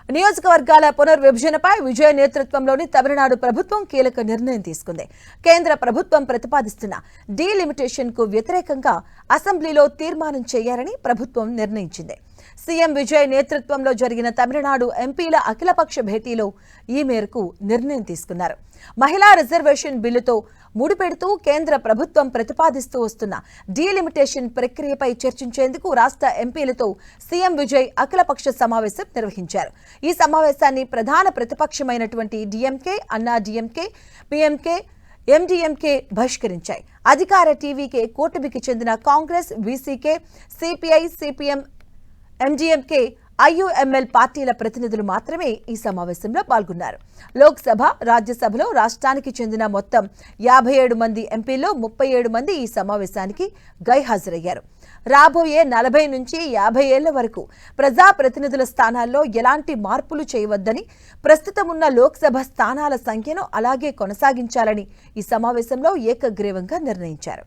నియోజకవర్గాల పునర్విభజనపై విజయ్ నేతృత్వంలోని తమిళనాడు ప్రభుత్వం కీలక నిర్ణయం తీసుకుంది. కేంద్ర ప్రభుత్వం ప్రతిపాదిస్తున్న డీలిమిటేషన్ కు వ్యతిరేకంగా అసెంబ్లీలో తీర్మానం చేయాలని ప్రభుత్వం నిర్ణయించింది. సీఎం విజయ్ నేతృత్వంలో జరిగిన తమిళనాడు ఎంపీల అఖిలపక్ష భేటీలో ఈ మేరకు నిర్ణయం తీసుకున్నారు. మహిళా రిజర్వేషన్ బిల్లుతో ముడిపెడుతూ కేంద్ర ప్రభుత్వం ప్రతిపాదిస్తూ వస్తున్న డీలిమిటేషన్ ప్రక్రియపై చర్చించేందుకు రాష్ట్ర ఎంపీలతో సీఎం విజయ్ అఖిలపక్ష సమావేశం నిర్వహించారు. ఈ సమావేశాన్ని ప్రధాన ప్రతిపక్షమైనటువంటి డీఎంకే, అన్నా డీఎంకే, పీఎంకే, ఎండీఎంకే బహిష్కరించాయి. అధికార టీవీకే, కూటమికి చెందిన Congress, VCK, CPI, CPM, MDMK, IUML పార్టీల ప్రతినిధులు మాత్రమే ఈ సమావేశంలో పాల్గొన్నారు. లోక్సభ, రాజ్యసభలో రాష్ట్రానికి చెందిన మొత్తం 57 మంది ఎంపీల్లో 37 మంది ఈ సమావేశానికి గైహాజరయ్యారు. రాబోయే 40 నుంచి 50 ఏళ్ల వరకు ప్రజాప్రతినిధుల స్థానాల్లో ఎలాంటి మార్పులు చేయవద్దని, ప్రస్తుతం ఉన్న లోక్సభ స్థానాల సంఖ్యను అలాగే కొనసాగించాలని ఈ సమావేశంలో ఏకగ్రీవంగా నిర్ణయించారు.